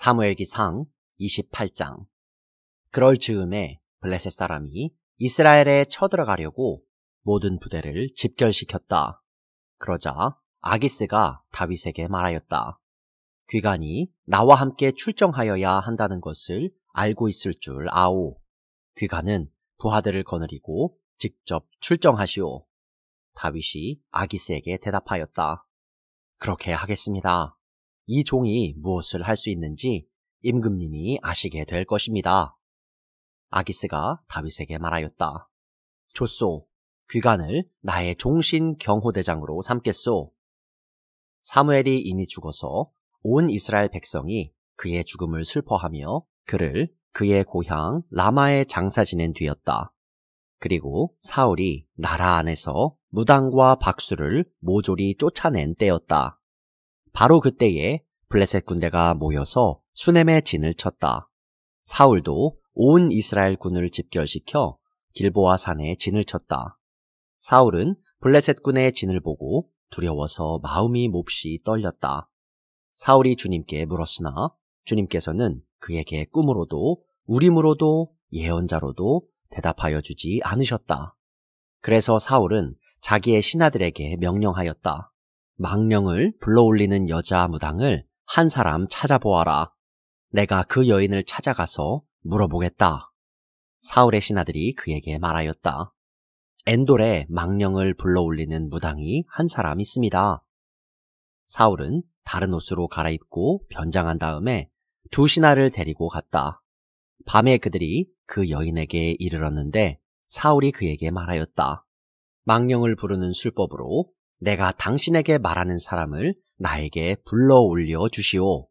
사무엘기상 28장. 그럴 즈음에 블레셋 사람이 이스라엘에 쳐들어가려고 모든 부대를 집결시켰다. 그러자 아기스가 다윗에게 말하였다. 귀관이 나와 함께 출정하여야 한다는 것을 알고 있을 줄 아오. 귀관은 부하들을 거느리고 직접 출정하시오. 다윗이 아기스에게 대답하였다. 그렇게 하겠습니다. 이 종이 무엇을 할 수 있는지 임금님이 아시게 될 것입니다. 아기스가 다윗에게 말하였다. 좋소. 귀관을 나의 종신 경호대장으로 삼겠소. 사무엘이 이미 죽어서 온 이스라엘 백성이 그의 죽음을 슬퍼하며 그를 그의 고향 라마에 장사 지낸 뒤였다. 그리고 사울이 나라 안에서 무당과 박수를 모조리 쫓아낸 때였다. 바로 그때에 블레셋 군대가 모여서 수넴의 진을 쳤다. 사울도 온 이스라엘 군을 집결시켜 길보아 산에 진을 쳤다. 사울은 블레셋 군의 진을 보고 두려워서 마음이 몹시 떨렸다. 사울이 주님께 물었으나 주님께서는 그에게 꿈으로도 우림으로도 예언자로도 대답하여 주지 않으셨다. 그래서 사울은 자기의 신하들에게 명령하였다. 망령을 불러올리는 여자 무당을 한 사람 찾아보아라. 내가 그 여인을 찾아가서 물어보겠다. 사울의 신하들이 그에게 말하였다. 엔돌에 망령을 불러올리는 무당이 한 사람 있습니다. 사울은 다른 옷으로 갈아입고 변장한 다음에 두 신하를 데리고 갔다. 밤에 그들이 그 여인에게 이르렀는데 사울이 그에게 말하였다. 망령을 부르는 술법으로 내가 당신에게 말하는 사람을 나에게 불러올려 주시오.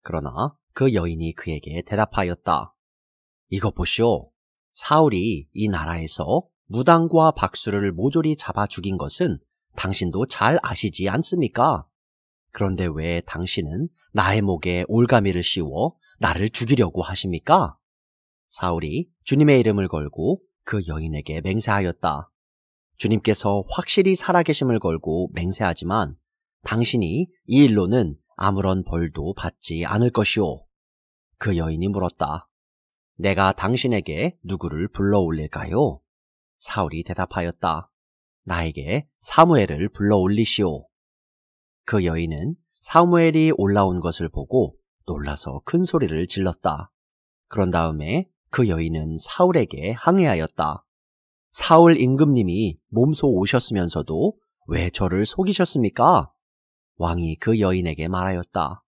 그러나 그 여인이 그에게 대답하였다. 이것 보시오. 사울이 이 나라에서 무당과 박수를 모조리 잡아 죽인 것은 당신도 잘 아시지 않습니까? 그런데 왜 당신은 나의 목에 올가미를 씌워 나를 죽이려고 하십니까? 사울이 주님의 이름을 걸고 그 여인에게 맹세하였다. 주님께서 확실히 살아계심을 걸고 맹세하지만 당신이 이 일로는 아무런 벌도 받지 않을 것이오. 그 여인이 물었다. 내가 당신에게 누구를 불러올릴까요? 사울이 대답하였다. 나에게 사무엘을 불러올리시오. 그 여인은 사무엘이 올라온 것을 보고 놀라서 큰 소리를 질렀다. 그런 다음에 그 여인은 사울에게 항의하였다. 사울 임금님이 몸소 오셨으면서도 왜 저를 속이셨습니까? 왕이 그 여인에게 말하였다.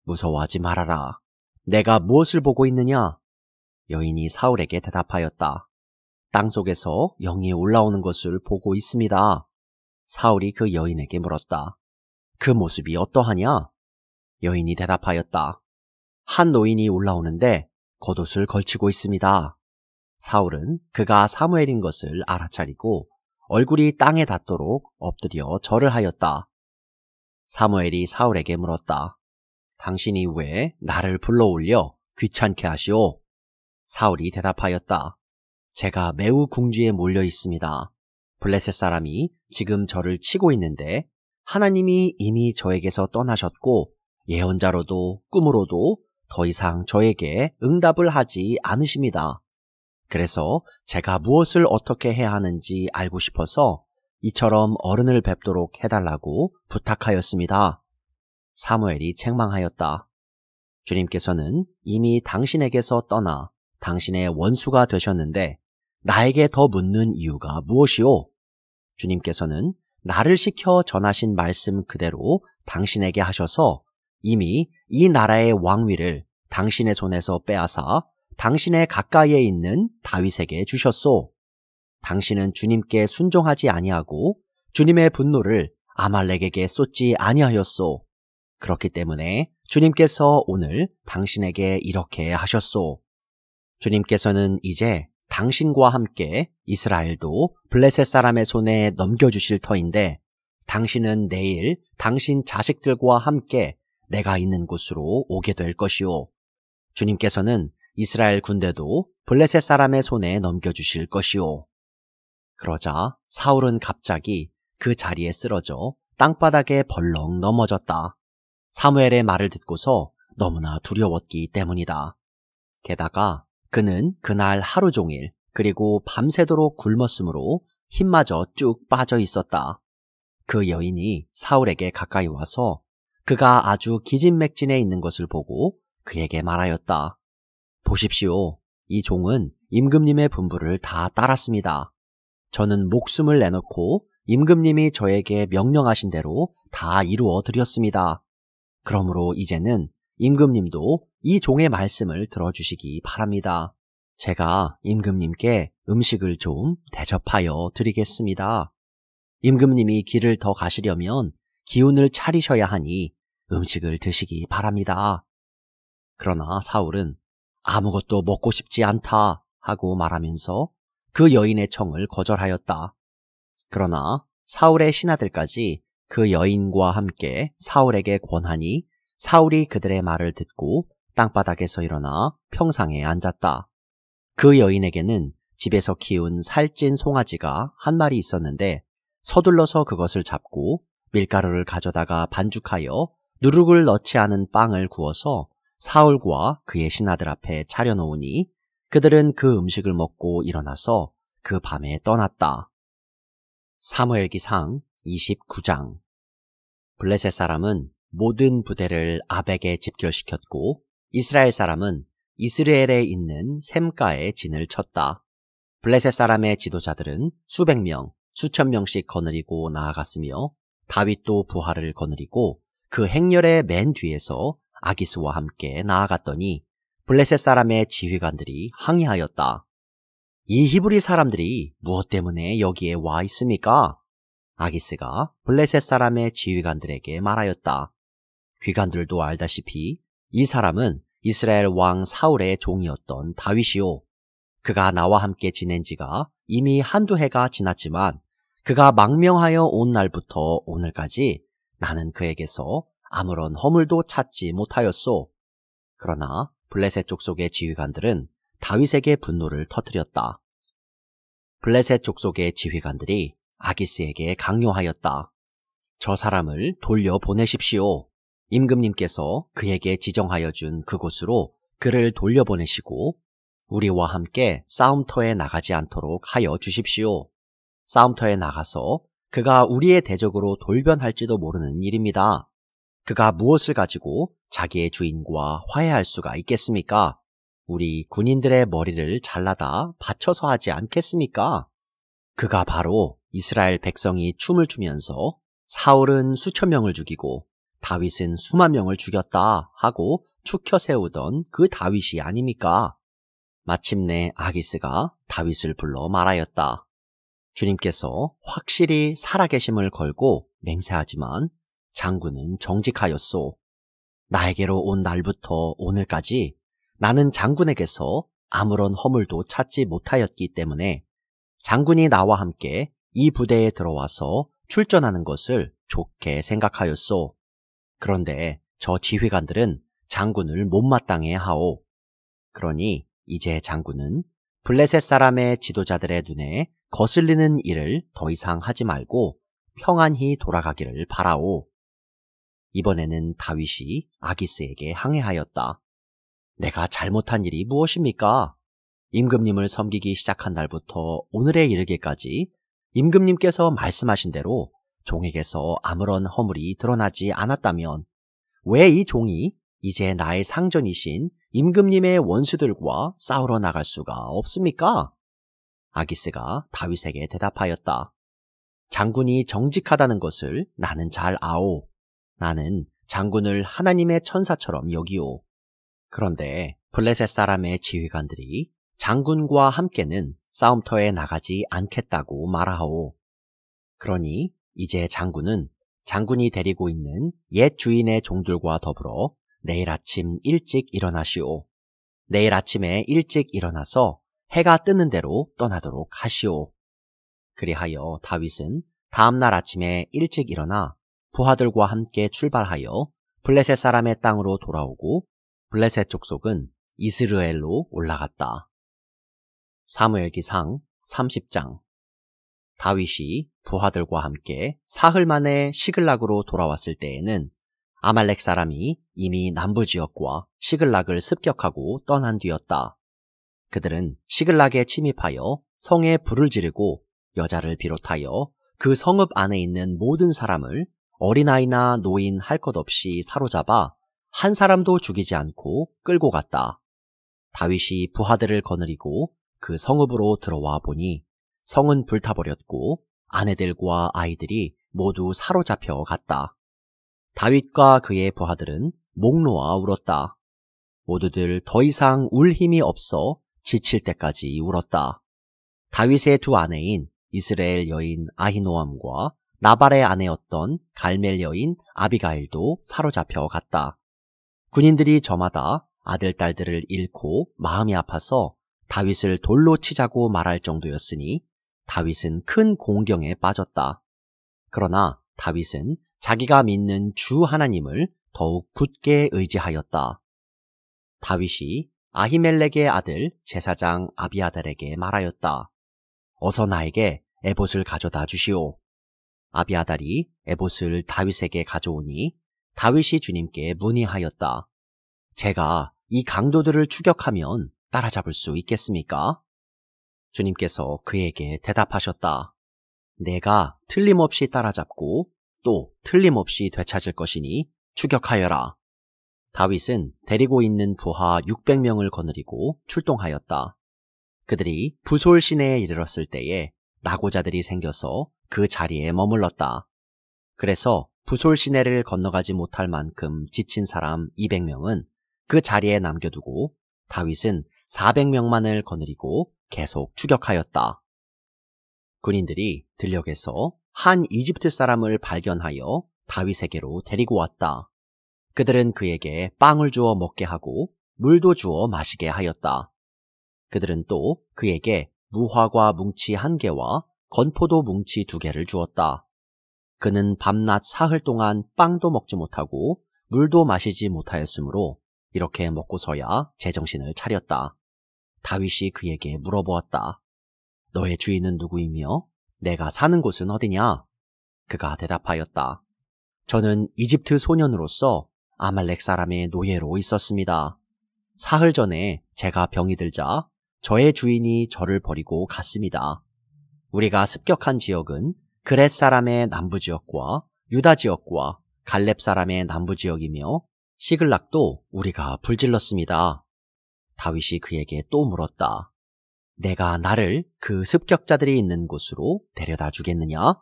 무서워하지 말아라. 내가 무엇을 보고 있느냐? 여인이 사울에게 대답하였다. 땅속에서 영이 올라오는 것을 보고 있습니다. 사울이 그 여인에게 물었다. 그 모습이 어떠하냐? 여인이 대답하였다. 한 노인이 올라오는데 겉옷을 걸치고 있습니다. 사울은 그가 사무엘인 것을 알아차리고 얼굴이 땅에 닿도록 엎드려 절을 하였다. 사무엘이 사울에게 물었다. 당신이 왜 나를 불러올려 귀찮게 하시오? 사울이 대답하였다. 제가 매우 궁지에 몰려 있습니다. 블레셋 사람이 지금 저를 치고 있는데 하나님이 이미 저에게서 떠나셨고 예언자로도 꿈으로도 더 이상 저에게 응답을 하지 않으십니다. 그래서 제가 무엇을 어떻게 해야 하는지 알고 싶어서 이처럼 어른을 뵙도록 해달라고 부탁하였습니다. 사무엘이 책망하였다. 주님께서는 이미 당신에게서 떠나 당신의 원수가 되셨는데 나에게 더 묻는 이유가 무엇이오? 주님께서는 나를 시켜 전하신 말씀 그대로 당신에게 하셔서 이미 이 나라의 왕위를 당신의 손에서 빼앗아 당신의 가까이에 있는 다윗에게 주셨소. 당신은 주님께 순종하지 아니하고 주님의 분노를 아말렉에게 쏟지 아니하였소. 그렇기 때문에 주님께서 오늘 당신에게 이렇게 하셨소. 주님께서는 이제 당신과 함께 이스라엘도 블레셋 사람의 손에 넘겨주실 터인데 당신은 내일 당신 자식들과 함께 내가 있는 곳으로 오게 될 것이오. 주님께서는 이스라엘 군대도 블레셋 사람의 손에 넘겨주실 것이오. 그러자 사울은 갑자기 그 자리에 쓰러져 땅바닥에 벌렁 넘어졌다. 사무엘의 말을 듣고서 너무나 두려웠기 때문이다. 게다가 그는 그날 하루 종일 그리고 밤새도록 굶었으므로 힘마저 쭉 빠져 있었다. 그 여인이 사울에게 가까이 와서 그가 아주 기진맥진해 있는 것을 보고 그에게 말하였다. 보십시오. 이 종은 임금님의 분부를 다 따랐습니다. 저는 목숨을 내놓고 임금님이 저에게 명령하신 대로 다 이루어 드렸습니다. 그러므로 이제는 임금님도 이 종의 말씀을 들어주시기 바랍니다. 제가 임금님께 음식을 좀 대접하여 드리겠습니다. 임금님이 길을 더 가시려면 기운을 차리셔야 하니 음식을 드시기 바랍니다. 그러나 사울은 아무것도 먹고 싶지 않다 하고 말하면서 그 여인의 청을 거절하였다. 그러나 사울의 신하들까지 그 여인과 함께 사울에게 권하니 사울이 그들의 말을 듣고 땅바닥에서 일어나 평상에 앉았다. 그 여인에게는 집에서 키운 살찐 송아지가 한 마리 있었는데 서둘러서 그것을 잡고 밀가루를 가져다가 반죽하여 누룩을 넣지 않은 빵을 구워서 사울과 그의 신하들 앞에 차려놓으니 그들은 그 음식을 먹고 일어나서 그 밤에 떠났다. 사무엘기상 29장. 블레셋 사람은 모든 부대를 아벡에 집결시켰고 이스라엘 사람은 이스라엘에 있는 셈가에 진을 쳤다. 블레셋 사람의 지도자들은 수백 명, 수천 명씩 거느리고 나아갔으며 다윗도 부하를 거느리고 그 행렬의 맨 뒤에서 아기스와 함께 나아갔더니 블레셋 사람의 지휘관들이 항의하였다. 이 히브리 사람들이 무엇 때문에 여기에 와 있습니까? 아기스가 블레셋 사람의 지휘관들에게 말하였다. 귀관들도 알다시피 이 사람은 이스라엘 왕 사울의 종이었던 다윗이요. 그가 나와 함께 지낸 지가 이미 한두 해가 지났지만 그가 망명하여 온 날부터 오늘까지 나는 그에게서 아무런 허물도 찾지 못하였소. 그러나 블레셋 족속의 지휘관들은 다윗에게 분노를 터뜨렸다. 블레셋 족속의 지휘관들이 아기스에게 강요하였다. 저 사람을 돌려보내십시오. 임금님께서 그에게 지정하여 준 그곳으로 그를 돌려보내시고 우리와 함께 싸움터에 나가지 않도록 하여 주십시오. 싸움터에 나가서 그가 우리의 대적으로 돌변할지도 모르는 일입니다. 그가 무엇을 가지고 자기의 주인과 화해할 수가 있겠습니까? 우리 군인들의 머리를 잘라다 바쳐서 하지 않겠습니까? 그가 바로 이스라엘 백성이 춤을 추면서 사울은 수천 명을 죽이고 다윗은 수만 명을 죽였다 하고 추켜 세우던 그 다윗이 아닙니까? 마침내 아기스가 다윗을 불러 말하였다. 주님께서 확실히 살아계심을 걸고 맹세하지만 장군은 정직하였소. 나에게로 온 날부터 오늘까지 나는 장군에게서 아무런 허물도 찾지 못하였기 때문에 장군이 나와 함께 이 부대에 들어와서 출전하는 것을 좋게 생각하였소. 그런데 저 지휘관들은 장군을 못마땅해 하오. 그러니 이제 장군은 블레셋 사람의 지도자들의 눈에 거슬리는 일을 더 이상 하지 말고 평안히 돌아가기를 바라오. 이번에는 다윗이 아기스에게 항의하였다. 내가 잘못한 일이 무엇입니까? 임금님을 섬기기 시작한 날부터 오늘에 이르기까지 임금님께서 말씀하신 대로 종에게서 아무런 허물이 드러나지 않았다면 왜 이 종이 이제 나의 상전이신 임금님의 원수들과 싸우러 나갈 수가 없습니까? 아기스가 다윗에게 대답하였다. 장군이 정직하다는 것을 나는 잘 아오. 나는 장군을 하나님의 천사처럼 여기오. 그런데 블레셋 사람의 지휘관들이 장군과 함께는 싸움터에 나가지 않겠다고 말하오. 그러니 이제 장군은 장군이 데리고 있는 옛 주인의 종들과 더불어 내일 아침 일찍 일어나시오. 내일 아침에 일찍 일어나서 해가 뜨는 대로 떠나도록 하시오. 그리하여 다윗은 다음날 아침에 일찍 일어나 부하들과 함께 출발하여 블레셋 사람의 땅으로 돌아오고 블레셋 족속은 이스라엘로 올라갔다. 사무엘기상 30장. 다윗이 부하들과 함께 사흘 만에 시글락으로 돌아왔을 때에는 아말렉 사람이 이미 남부지역과 시글락을 습격하고 떠난 뒤였다. 그들은 시글락에 침입하여 성에 불을 지르고 여자를 비롯하여 그 성읍 안에 있는 모든 사람을 어린아이나 노인 할 것 없이 사로잡아 한 사람도 죽이지 않고 끌고 갔다. 다윗이 부하들을 거느리고 그 성읍으로 들어와 보니 성은 불타버렸고 아내들과 아이들이 모두 사로잡혀 갔다. 다윗과 그의 부하들은 목 놓아 울었다. 모두들 더 이상 울 힘이 없어 지칠 때까지 울었다. 다윗의 두 아내인 이스라엘 여인 아히노암과 나발의 아내였던 갈멜 여인 아비가일도 사로잡혀 갔다. 군인들이 저마다 아들, 딸들을 잃고 마음이 아파서 다윗을 돌로 치자고 말할 정도였으니 다윗은 큰 공경에 빠졌다. 그러나 다윗은 자기가 믿는 주 하나님을 더욱 굳게 의지하였다. 다윗이 아히멜렉의 아들 제사장 아비아달에게 말하였다. 어서 나에게 에봇을 가져다 주시오. 아비아달이 에봇을 다윗에게 가져오니 다윗이 주님께 문의하였다. 제가 이 강도들을 추격하면 따라잡을 수 있겠습니까? 주님께서 그에게 대답하셨다. 내가 틀림없이 따라잡고 또 틀림없이 되찾을 것이니 추격하여라. 다윗은 데리고 있는 부하 600명을 거느리고 출동하였다. 그들이 부솔 시내에 이르렀을 때에 낙오자들이 생겨서 그 자리에 머물렀다. 그래서 부솔 시내를 건너가지 못할 만큼 지친 사람 200명은 그 자리에 남겨두고 다윗은 400명만을 거느리고 계속 추격하였다. 군인들이 들녘에서 한 이집트 사람을 발견하여 다윗에게로 데리고 왔다. 그들은 그에게 빵을 주어 먹게 하고 물도 주어 마시게 하였다. 그들은 또 그에게 무화과 뭉치 1개와 건포도 뭉치 2개를 주었다. 그는 밤낮 사흘 동안 빵도 먹지 못하고 물도 마시지 못하였으므로 이렇게 먹고서야 제정신을 차렸다. 다윗이 그에게 물어보았다. 너의 주인은 누구이며 내가 사는 곳은 어디냐? 그가 대답하였다. 저는 이집트 소년으로서 아말렉 사람의 노예로 있었습니다. 사흘 전에 제가 병이 들자 저의 주인이 저를 버리고 갔습니다. 우리가 습격한 지역은 그렛 사람의 남부지역과 유다 지역과 갈렙 사람의 남부지역이며 시글락도 우리가 불질렀습니다. 다윗이 그에게 또 물었다. 내가 나를 그 습격자들이 있는 곳으로 데려다 주겠느냐?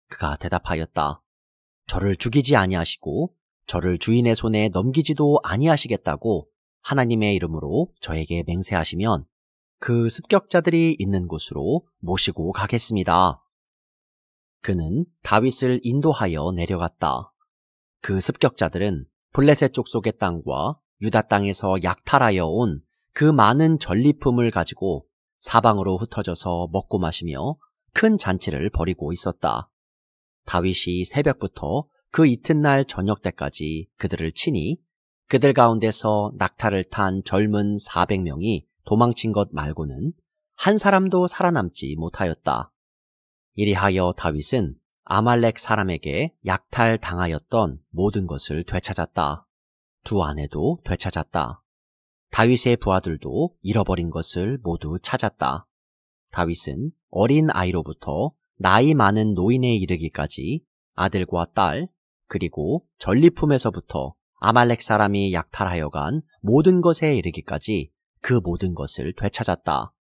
그가 대답하였다. 저를 죽이지 아니하시고 저를 주인의 손에 넘기지도 아니하시겠다고 하나님의 이름으로 저에게 맹세하시면 그 습격자들이 있는 곳으로 모시고 가겠습니다. 그는 다윗을 인도하여 내려갔다. 그 습격자들은 블레셋 족속의 땅과 유다 땅에서 약탈하여 온 그 많은 전리품을 가지고 사방으로 흩어져서 먹고 마시며 큰 잔치를 벌이고 있었다. 다윗이 새벽부터 그 이튿날 저녁 때까지 그들을 치니 그들 가운데서 낙타를 탄 젊은 400명이 도망친 것 말고는 한 사람도 살아남지 못하였다. 이리하여 다윗은 아말렉 사람에게 약탈당하였던 모든 것을 되찾았다. 두 아내도 되찾았다. 다윗의 부하들도 잃어버린 것을 모두 찾았다. 다윗은 어린 아이로부터 나이 많은 노인에 이르기까지 아들과 딸 그리고 전리품에서부터 아말렉 사람이 약탈하여 간 모든 것에 이르기까지 그 모든 것을 되찾았다.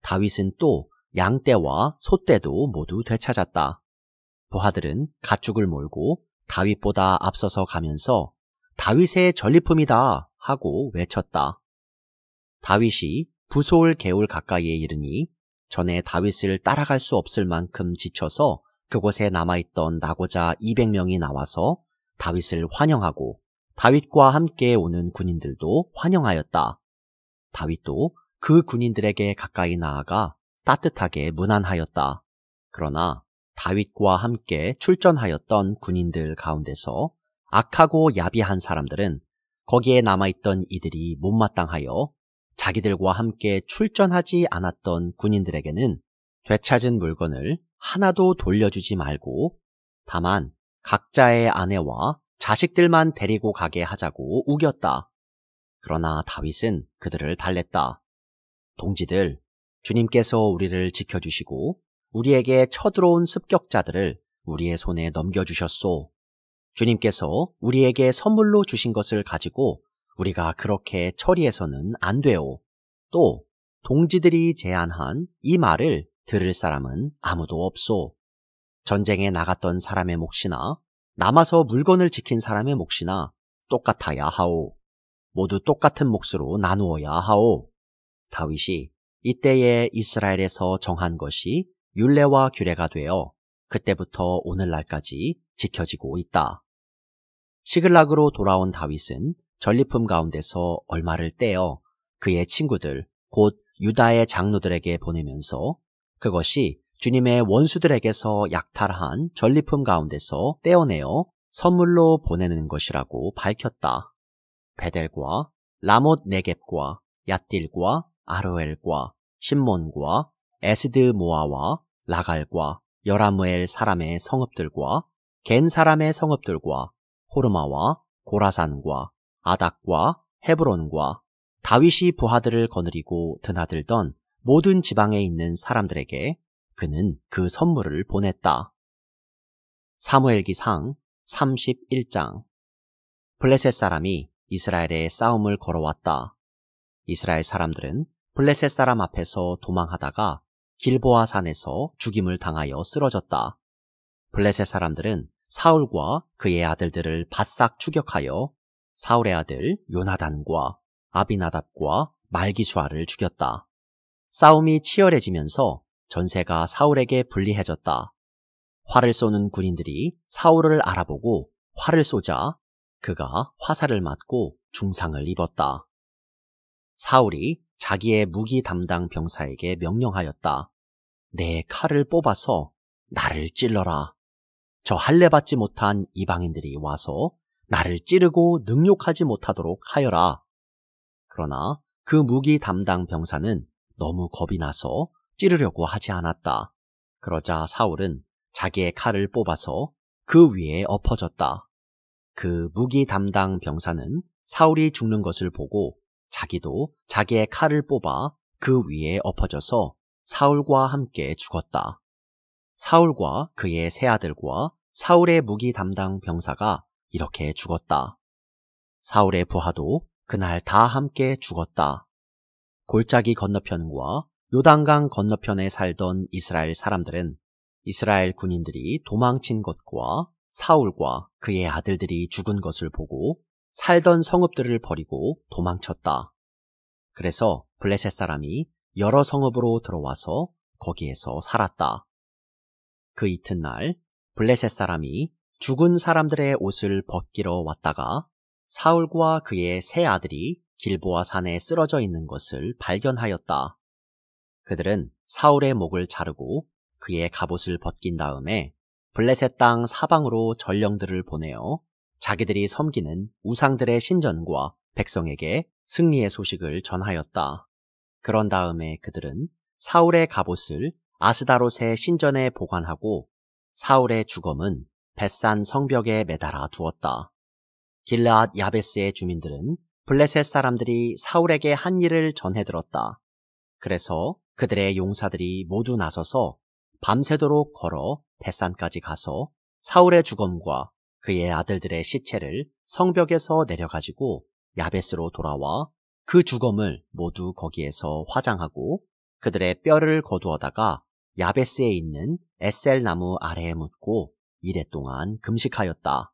다윗은 또 양떼와 소떼도 모두 되찾았다. 부하들은 가축을 몰고 다윗보다 앞서서 가면서 다윗의 전리품이다 하고 외쳤다. 다윗이 부솔 개울 가까이에 이르니 전에 다윗을 따라갈 수 없을 만큼 지쳐서 그곳에 남아있던 낙오자 200명이 나와서 다윗을 환영하고 다윗과 함께 오는 군인들도 환영하였다. 다윗도 그 군인들에게 가까이 나아가 따뜻하게 문안하였다. 그러나 다윗과 함께 출전하였던 군인들 가운데서 악하고 야비한 사람들은 거기에 남아있던 이들이 못마땅하여 자기들과 함께 출전하지 않았던 군인들에게는 되찾은 물건을 하나도 돌려주지 말고 다만 각자의 아내와 자식들만 데리고 가게 하자고 우겼다. 그러나 다윗은 그들을 달랬다. 동지들, 주님께서 우리를 지켜주시고 우리에게 쳐들어온 습격자들을 우리의 손에 넘겨주셨소. 주님께서 우리에게 선물로 주신 것을 가지고 우리가 그렇게 처리해서는 안 돼요. 또 동지들이 제안한 이 말을 들을 사람은 아무도 없소. 전쟁에 나갔던 사람의 몫이나 남아서 물건을 지킨 사람의 몫이나 똑같아야 하오. 모두 똑같은 몫으로 나누어야 하오. 다윗이 이때에 이스라엘에서 정한 것이 율례와 규례가 되어 그때부터 오늘날까지 지켜지고 있다. 시글락으로 돌아온 다윗은 전리품 가운데서 얼마를 떼어 그의 친구들, 곧 유다의 장로들에게 보내면서 그것이 주님의 원수들에게서 약탈한 전리품 가운데서 떼어내어 선물로 보내는 것이라고 밝혔다. 베델과 라못 네겝과 얏딜과 아로엘과 심몬과 에스드 모아와 라갈과 여라무엘 사람의 성읍들과 겐 사람의 성읍들과 호르마와 고라산과 아닥과 헤브론과 다윗이 부하들을 거느리고 드나들던 모든 지방에 있는 사람들에게 그는 그 선물을 보냈다. 사무엘기상 31장. 블레셋 사람이 이스라엘에 싸움을 걸어왔다. 이스라엘 사람들은 블레셋 사람 앞에서 도망하다가 길보아 산에서 죽임을 당하여 쓰러졌다. 블레셋 사람들은 사울과 그의 아들들을 바싹 추격하여 사울의 아들 요나단과 아비나답과 말기수아를 죽였다. 싸움이 치열해지면서 전세가 사울에게 불리해졌다. 활을 쏘는 군인들이 사울을 알아보고 활을 쏘자 그가 화살을 맞고 중상을 입었다. 사울이 자기의 무기 담당 병사에게 명령하였다. 내 칼을 뽑아서 나를 찔러라. 저 할례받지 못한 이방인들이 와서 나를 찌르고 능욕하지 못하도록 하여라. 그러나 그 무기 담당 병사는 너무 겁이 나서 찌르려고 하지 않았다. 그러자 사울은 자기의 칼을 뽑아서 그 위에 엎어졌다. 그 무기 담당 병사는 사울이 죽는 것을 보고 자기도 자기의 칼을 뽑아 그 위에 엎어져서 사울과 함께 죽었다. 사울과 그의 세 아들과 사울의 무기 담당 병사가 이렇게 죽었다. 사울의 부하도 그날 다 함께 죽었다. 골짜기 건너편과 요단강 건너편에 살던 이스라엘 사람들은 이스라엘 군인들이 도망친 것과 사울과 그의 아들들이 죽은 것을 보고 살던 성읍들을 버리고 도망쳤다. 그래서 블레셋 사람이 여러 성읍으로 들어와서 거기에서 살았다. 그 이튿날 블레셋 사람이 죽은 사람들의 옷을 벗기러 왔다가 사울과 그의 세 아들이 길보아 산에 쓰러져 있는 것을 발견하였다. 그들은 사울의 목을 자르고 그의 갑옷을 벗긴 다음에 블레셋 땅 사방으로 전령들을 보내어 자기들이 섬기는 우상들의 신전과 백성에게 승리의 소식을 전하였다. 그런 다음에 그들은 사울의 갑옷을 아스다롯의 신전에 보관하고 사울의 주검은 벳산 성벽에 매달아 두었다. 길르앗 야베스의 주민들은 블레셋 사람들이 사울에게 한 일을 전해들었다. 그래서 그들의 용사들이 모두 나서서 밤새도록 걸어 벳산까지 가서 사울의 주검과 그의 아들들의 시체를 성벽에서 내려가지고 야베스로 돌아와 그 주검을 모두 거기에서 화장하고 그들의 뼈를 거두어다가 야베스에 있는 에셀 나무 아래에 묻고 이랫동안 금식하였다.